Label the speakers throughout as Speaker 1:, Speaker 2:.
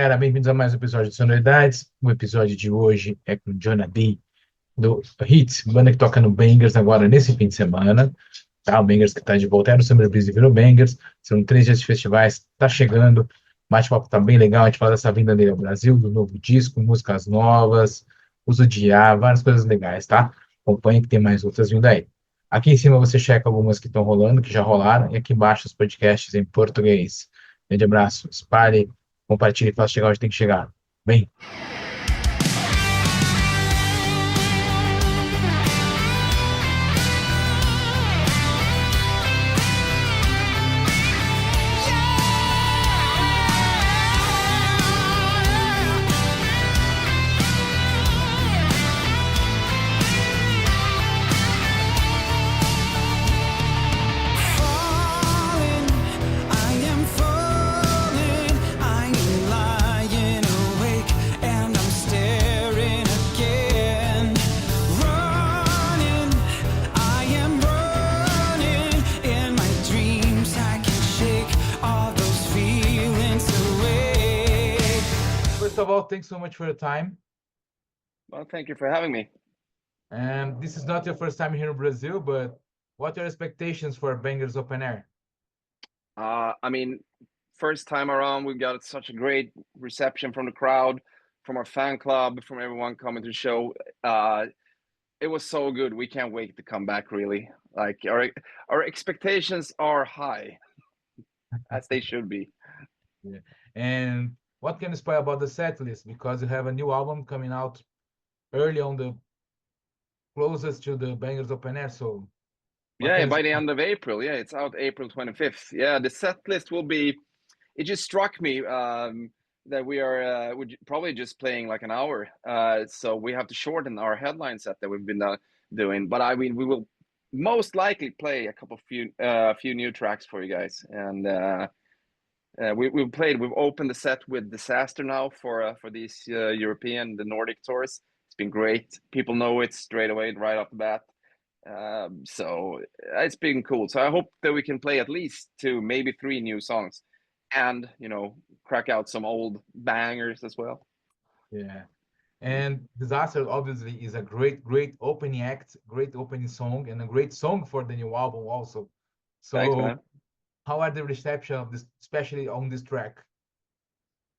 Speaker 1: galera, bem-vindos a mais um episódio de Sonoridades. O episódio de hoje é com Jona Tee, do H.E.A.T, banda que toca no Bangers agora nesse fim de semana. Tá? O Bangers que tá de volta, era o Summer Breeze e virou Bangers. São 3 dias de festivais, tá chegando. O bate-papo tá bem legal, a gente fala dessa vinda dele ao Brasil, do novo disco, músicas novas, uso de IA, várias coisas legais, tá? Acompanhe que tem mais outras vindo aí. Aqui em cima você checa algumas que estão rolando, que já rolaram, e aqui embaixo os podcasts em português. Grande abraço, espalhe, compartilhe e faça chegar onde tem que chegar. Bem. First of all, thanks so much for your time.
Speaker 2: Well, thank you for having me.
Speaker 1: And this is not your first time here in Brazil, but what are your expectations for Bangers Open Air?
Speaker 2: I mean, first time around, we got such a great reception from the crowd, from our fan club, from everyone coming to the show. It was so good. We can't wait to come back, really. Like, our expectations are high, as they should be.
Speaker 1: Yeah. And what can you spoil about the set list? Because you have a new album coming out early on, the closest to the Bangers Open Air. So what
Speaker 2: Yeah,
Speaker 1: can you
Speaker 2: by the
Speaker 1: spoil?
Speaker 2: end of April. Yeah, it's out April 25th. Yeah, the set list will be. It just struck me that we are probably just playing like an hour. So we have to shorten our headline set that we've been doing. But I mean, we will most likely play a few new tracks for you guys. And we've opened the set with Disaster now for these the Nordic tours. It's been great. People know it straight away, right off the bat. So it's been cool. So I hope that we can play at least 2, maybe 3 new songs, and crack out some old bangers as well.
Speaker 1: Yeah. And Disaster obviously is a great opening act, great opening song, and a great song for the new album also.
Speaker 2: Thanks,
Speaker 1: So
Speaker 2: man.
Speaker 1: how are the reception of this, especially on this track?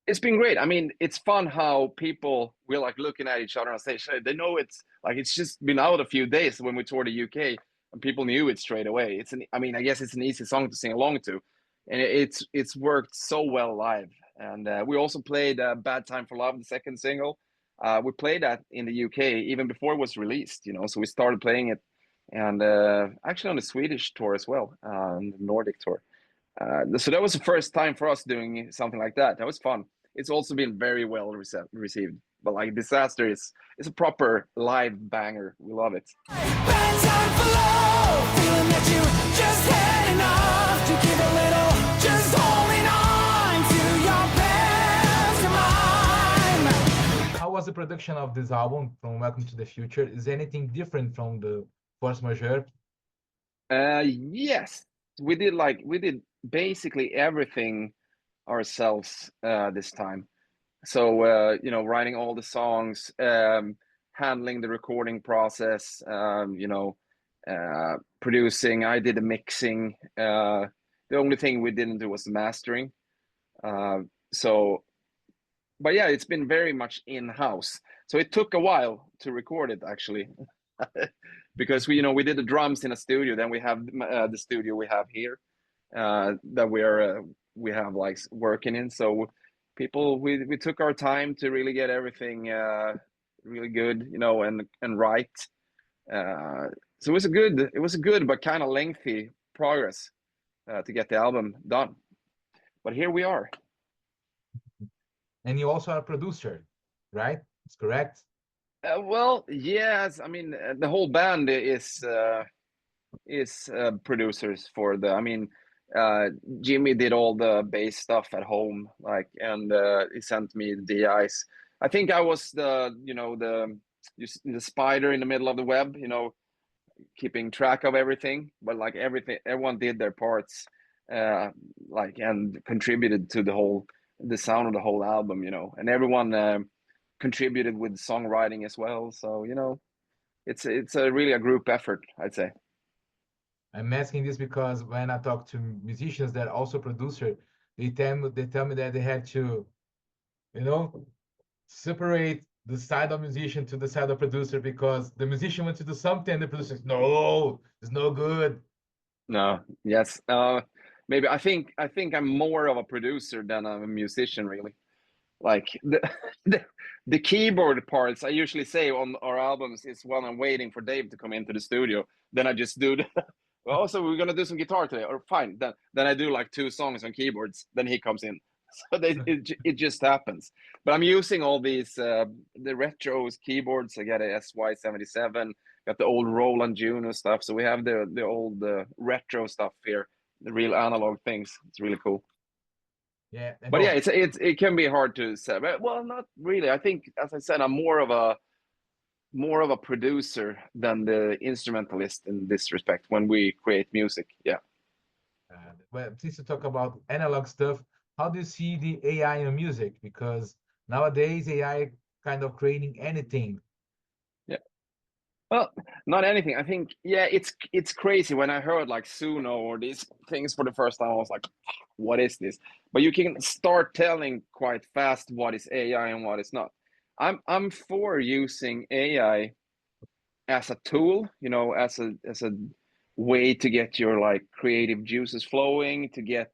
Speaker 2: It's been great. I mean, it's fun how people we're like looking at each other on stage. They know it's like it's just been out a few days when we toured the UK, and people knew it straight away. I mean, I guess it's an easy song to sing along to, and it's worked so well live. And we also played "Bad Time for Love," the second single. We played that in the UK even before it was released. So we started playing it, and actually on the Swedish tour as well, the Nordic tour. So that was the first time for us doing something like that. That was fun. It's also been very well received. But like Disaster is a proper live banger. We love it.
Speaker 3: Bad time for love, feeling that you just had enough to give a little, just holding on to your pantomime.
Speaker 1: How was the production of this album from Welcome to the Future? Is anything different from the Force Majeure?
Speaker 2: Yes, we did basically everything ourselves this time. So writing all the songs, handling the recording process, producing. I did the mixing. The only thing we didn't do was the mastering. But yeah, it's been very much in-house. So it took a while to record it actually, because we did the drums in a studio. Then we have the studio we have here that we have like working in. So we took our time to really get everything really good, and right. So it was a good but kind of lengthy progress to get the album done. But here we are.
Speaker 1: And you also are a producer, right? That's correct.
Speaker 2: Well, yes. I mean, the whole band is producers for the. I mean, Jimmy did all the bass stuff at home, like, and he sent me the DIs. I think I was the spider in the middle of the web, keeping track of everything. But like everyone did their parts, like, and contributed to the whole the sound of the whole album, and everyone contributed with songwriting as well. So it's really a group effort, I'd say.
Speaker 1: I'm asking this because when I talk to musicians that are also producer, they tell me that they had to, separate the side of musician to the side of producer because the musician wants to do something and the producer says, no, it's no good.
Speaker 2: No, yes, maybe I think I'm more of a producer than I'm a musician, really. Like the keyboard parts, I usually say on our albums is when I'm waiting for Dave to come into the studio. Then I just do well, so we're gonna do some guitar today, or fine. Then I do like 2 songs on keyboards. Then he comes in, so it just happens. But I'm using all these the retro keyboards. I got a SY77, got the old Roland Juno stuff. So we have the old retro stuff here, the real analog things. It's really cool.
Speaker 1: Yeah,
Speaker 2: But yeah, it can be hard to say. Well, not really. I think, as I said, I'm more of a producer than the instrumentalist in this respect when we create music. Yeah.
Speaker 1: Well, since you talk about analog stuff, how do you see the AI in music? Because nowadays AI kind of creating anything.
Speaker 2: Yeah. Well, not anything. I think, yeah, it's crazy. When I heard like Suno or these things for the first time, I was like, what is this? But you can start telling quite fast what is AI and what is not. I'm for using AI as a tool, as a way to get your like creative juices flowing, to get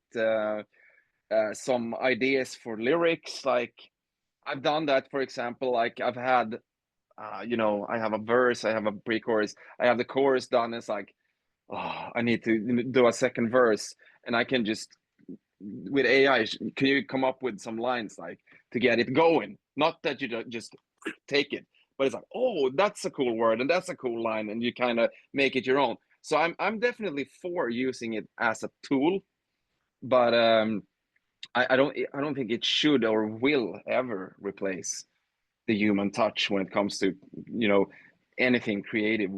Speaker 2: some ideas for lyrics. Like I've done that, for example. Like I've had, I have a verse, I have a pre-chorus, I have the chorus done. It's like, oh, I need to do a second verse, and I can just with AI, can you come up with some lines like to get it going? Not that you don't just take it, but it's like, oh, that's a cool word and that's a cool line, and you kind of make it your own. So I'm definitely for using it as a tool, but I don't think it should or will ever replace the human touch when it comes to anything creative,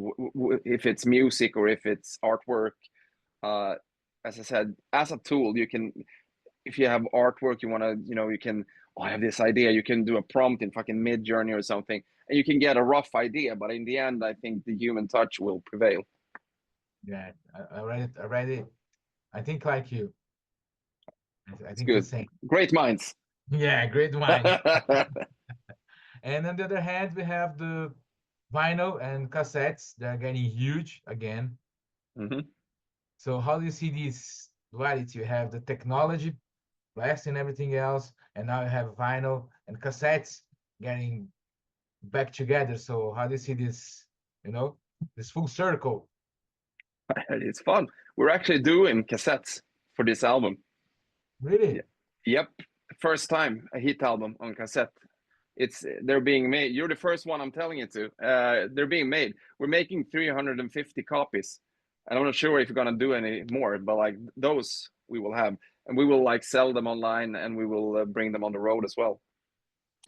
Speaker 2: if it's music or if it's artwork. As I said, as a tool, you can, if you have artwork, you want to, you can, I have this idea, you can do a prompt in fucking Mid-Journey or something, and you can get a rough idea, but in the end, I think the human touch will prevail.
Speaker 1: Yeah, I read it. I think like you. I think
Speaker 2: good.
Speaker 1: the same.
Speaker 2: Great minds.
Speaker 1: Yeah, great minds. And on the other hand, we have the vinyl and cassettes. They're getting huge again.
Speaker 2: Mm-hmm.
Speaker 1: So how do you see this duality? You have the technology, plastic and everything else, and now you have vinyl and cassettes getting back together. So how do you see this, this full circle?
Speaker 2: It's fun. We're actually doing cassettes for this album.
Speaker 1: Really?
Speaker 2: Yep. First time a H.E.A.T album on cassette. They're being made. You're the first one I'm telling it to. They're being made. We're making 350 copies. And I'm not sure if we're gonna do any more, but like those we will have, and we will like sell them online, and we will bring them on the road as well.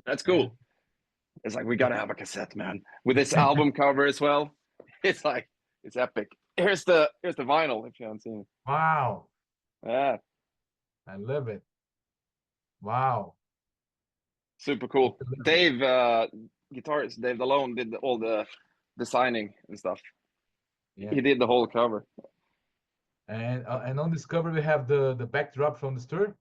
Speaker 2: That's cool. Yeah. It's like we gotta have a cassette, man, with this album cover as well. It's like it's epic. Here's the vinyl if you haven't seen it.
Speaker 1: Wow.
Speaker 2: Yeah.
Speaker 1: I love it. Wow.
Speaker 2: Super cool. Dave, guitarist Dave Dalone, did all the designing and stuff. Yeah. He did the whole cover.
Speaker 1: And on this cover we have the backdrop from the tour.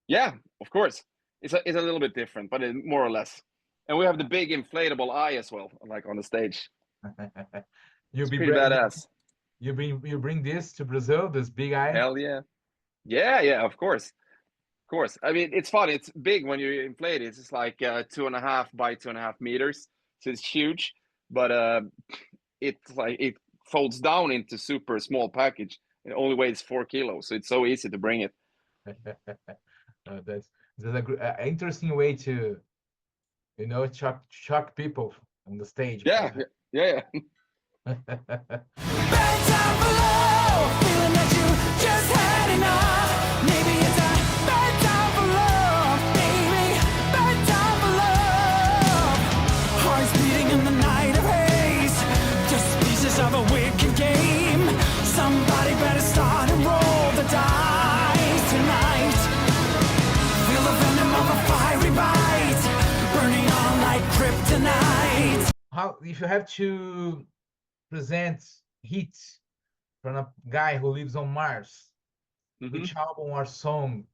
Speaker 1: Yeah,
Speaker 2: of course. It's a little bit different, but more or less. And we have the big inflatable eye as well, like on the stage.
Speaker 1: You'll be
Speaker 2: pretty badass.
Speaker 1: You bring this to Brazil, this big eye?
Speaker 2: Hell yeah. Yeah, of course. Of course. I mean, it's fun. It's big when you inflate it. It's like 2.5 by 2.5 meters. So it's huge, but it's like it folds down into super small package. It only weighs 4 kilos. So it's so easy to bring it.
Speaker 1: That's an interesting way to, shock people on the stage.
Speaker 2: Yeah.
Speaker 3: Bad time below, feeling that you just had enough. Maybe it's a bad time for love, baby. Bad time for love. Hearts beating in the night of haze, just pieces of a wicked game. Somebody better start and roll the dice tonight. Feel the
Speaker 1: how if you have to present H.E.A.T from a guy who lives on Mars, which album or song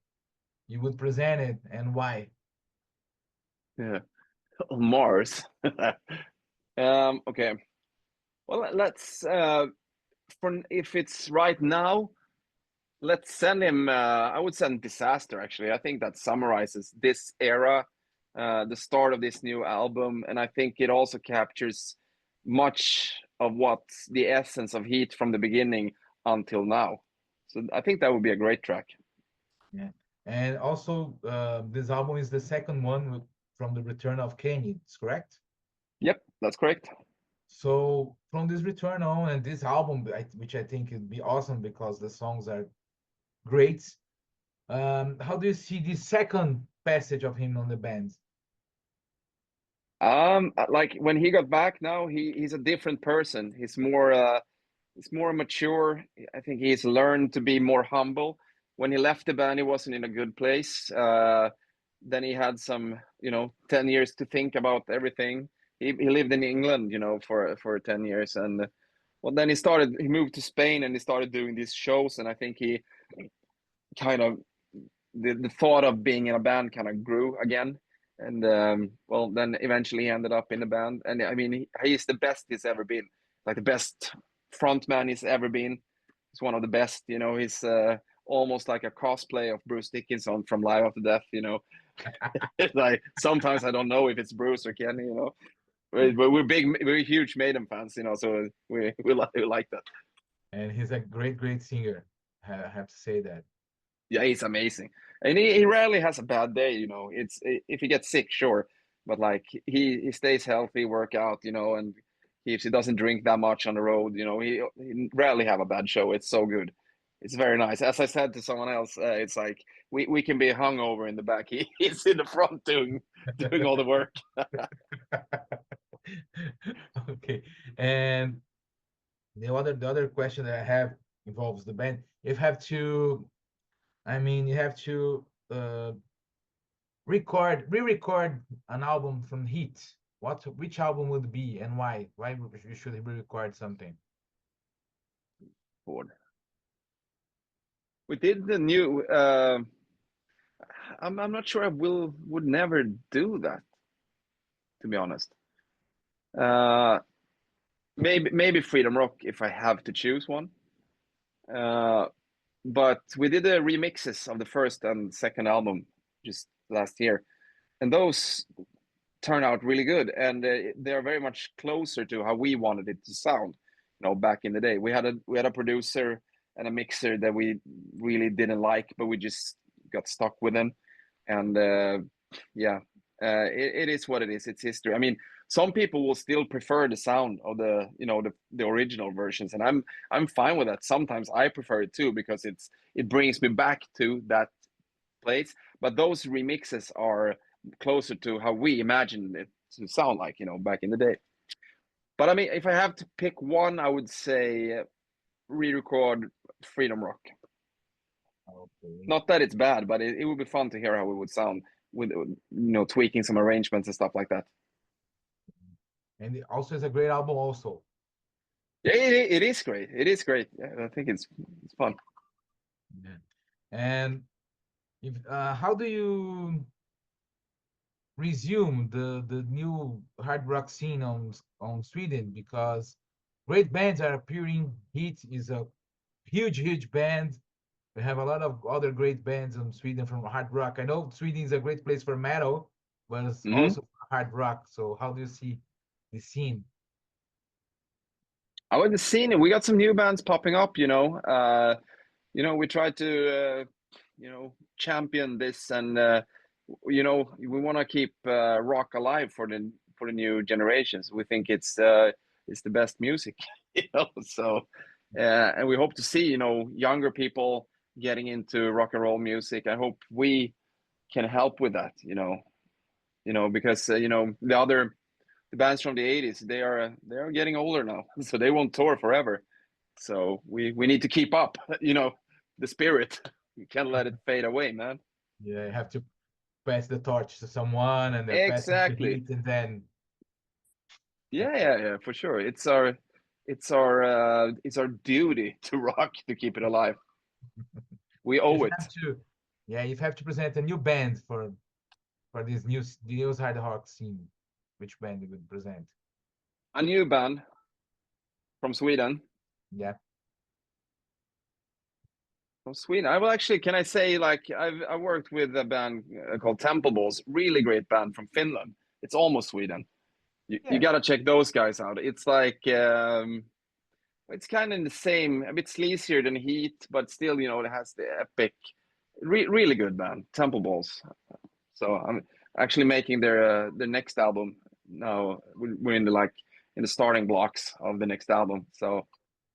Speaker 1: you would present it and why?
Speaker 2: Yeah. On Mars. Okay. Well, let's if it's right now, let's send him. I would send Disaster. Actually, I think that summarizes this era, the start of this new album, and I think it also captures much of what's the essence of H.E.A.T from the beginning until now. So I think that would be a great track.
Speaker 1: Yeah. And also, this album is the second one from the return of Kenny, it's correct?
Speaker 2: Yep, that's correct.
Speaker 1: So from this return on and this album, which I think would be awesome because the songs are great. How do you see the second passage of him on the band?
Speaker 2: Like when he got back now, he's a different person. He's more mature. I think he's learned to be more humble. When he left the band, he wasn't in a good place. Then he had some, 10 years to think about everything. He lived in England, for 10 years, and well, then he moved to Spain and he started doing these shows, and I think he kind of the thought of being in a band kind of grew again, and well, then eventually he ended up in the band, and I mean he's the best he's ever been, like the best frontman he's ever been. He's one of the best. He's almost like a cosplay of Bruce Dickinson from Live After Death. It's like sometimes I don't know if it's Bruce or Kenny. But we're huge Maiden fans. So we like that.
Speaker 1: And he's a great singer. I have to say that.
Speaker 2: Yeah, he's amazing, and he rarely has a bad day. It's if he gets sick, sure, but like he stays healthy, work out, and if he doesn't drink that much on the road, he rarely have a bad show. It's so good. It's very nice. As I said to someone else, it's like we can be hungover in the back. He's in the front doing all the work.
Speaker 1: Okay, and the other question that I have involves the band. If you have to, you have to re-record an album from H.E.A.T. Which album would it be and why? Why you should re-record something?
Speaker 2: We did the new. I'm not sure I would never do that, to be honest. Maybe Freedom Rock if I have to choose one. But we did the remixes of the first and second album just last year, and those turn out really good, and they're very much closer to how we wanted it to sound. Back in the day, we had a producer and a mixer that we really didn't like, but we just got stuck with them, and yeah, it is what it is. It's history. I mean, some people will still prefer the sound of the original versions, and I'm fine with that. Sometimes I prefer it too because it brings me back to that place. But those remixes are closer to how we imagined it to sound like, back in the day. But I mean, if I have to pick one, I would say re-record Freedom Rock.
Speaker 1: Okay.
Speaker 2: Not that it's bad, but it would be fun to hear how it would sound with tweaking some arrangements and stuff like that.
Speaker 1: And it also is a great album also.
Speaker 2: Yeah, it is great. It is great. Yeah, I think it's fun.
Speaker 1: Yeah. And if how do you resume the new hard rock scene on Sweden? Because great bands are appearing. H.E.A.T is a huge band. We have a lot of other great bands in Sweden from hard rock. I know Sweden is a great place for metal, but it's also hard rock. So how do you see the scene?
Speaker 2: I would have seen it. We got some new bands popping up. We tried to champion this, and we want to keep rock alive for the new generations. We think it's the best music. So and we hope to see younger people getting into rock and roll music. I hope we can help with that. Because the bands from the 80s, they are getting older now, so they won't tour forever. So we need to keep up, the spirit. You can't let it fade away, man.
Speaker 1: Yeah, you have to pass the torch to someone, and then pass it to
Speaker 2: Exactly.
Speaker 1: H.E.A.T, and then
Speaker 2: Yeah, for sure. It's our duty to rock, to keep it alive. We
Speaker 1: If
Speaker 2: owe
Speaker 1: you
Speaker 2: it.
Speaker 1: have to, yeah, if you have to present a new band for this new hard rock scene, which band you would present?
Speaker 2: A new band from Sweden.
Speaker 1: Yeah.
Speaker 2: From Sweden. I will actually, can I say, like, I worked with a band called Temple Balls, really great band from Finland. It's almost Sweden. You
Speaker 1: Yeah.
Speaker 2: gotta check those guys out. It's like it's kind of in the same, a bit sleazier than Heat, but still, it has the epic, really good band, Temple Balls. So I'm actually making their next album now. We're in the starting blocks of the next album. So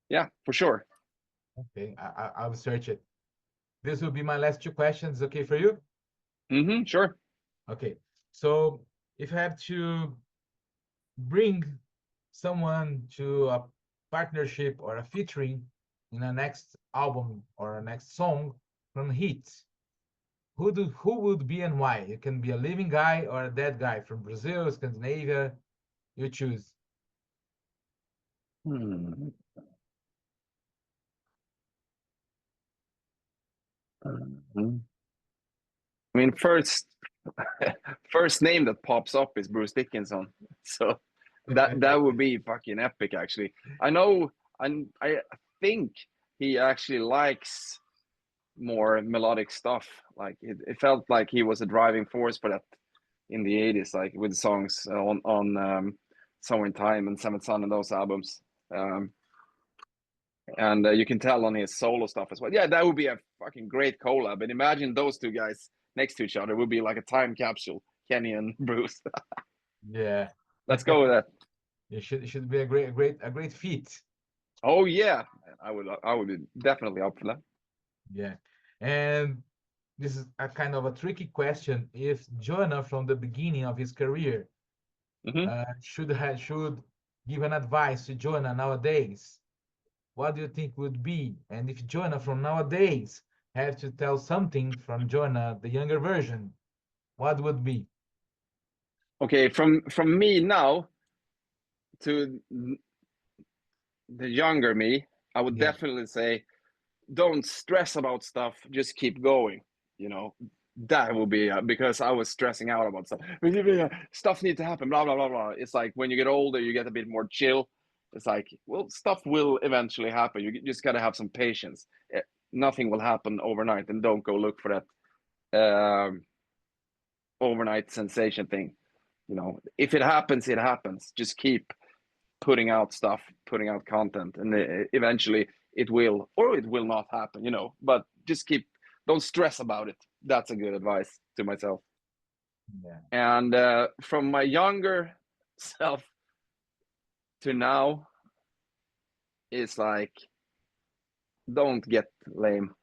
Speaker 2: yeah, for sure.
Speaker 1: Okay, I will search it. This will be my last two questions. Okay for you?
Speaker 2: Sure.
Speaker 1: Okay. So if I have to bring someone to a partnership or a featuring in a next album or a next song from Heat, who would be and why? It can be a living guy or a dead guy from Brazil, Scandinavia. You choose.
Speaker 2: Hmm. I mean, first name that pops up is Bruce Dickinson. So that would be fucking epic, actually. I know, and I think he actually likes more melodic stuff. Like it felt like he was a driving force for that in the 80s, like with songs on Somewhere in Time and Seventh Son and those albums. And you can tell on his solo stuff as well. Yeah, that would be a fucking great collab. And imagine those two guys next to each other. It would be like a time capsule, Kenny and Bruce.
Speaker 1: Yeah.
Speaker 2: Let's go with that.
Speaker 1: It should be a great feat.
Speaker 2: Oh yeah, I would be definitely up for that.
Speaker 1: Yeah. And this is a kind of a tricky question. If Jona, from the beginning of his career,
Speaker 2: Hmm.
Speaker 1: should give an advice to Jona nowadays, what do you think would be? And if Jona from nowadays have to tell something from Jona, the younger version, what would be?
Speaker 2: Okay, from me now to the younger me, I would
Speaker 1: Yeah.
Speaker 2: definitely say, don't stress about stuff. Just keep going. You know, that will be because I was stressing out about stuff. Stuff needs to happen. Blah blah blah blah. It's like when you get older, you get a bit more chill. It's like, well, stuff will eventually happen. You just gotta have some patience. Nothing will happen overnight, and don't go look for that overnight sensation thing. You know, if it happens, it happens. Just keep putting out stuff, putting out content, and eventually it will, or it will not happen, but just don't stress about it. That's a good advice to myself.
Speaker 1: Yeah.
Speaker 2: And from my younger self to now, it's like, don't get lame.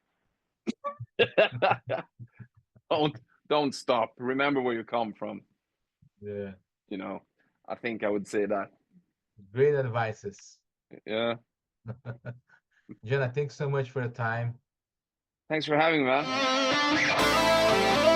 Speaker 2: don't stop. Remember where you come from.
Speaker 1: Yeah.
Speaker 2: I think I would say that.
Speaker 1: Great advices.
Speaker 2: Yeah.
Speaker 1: Jona, thanks so much for your time.
Speaker 2: Thanks for having me, man.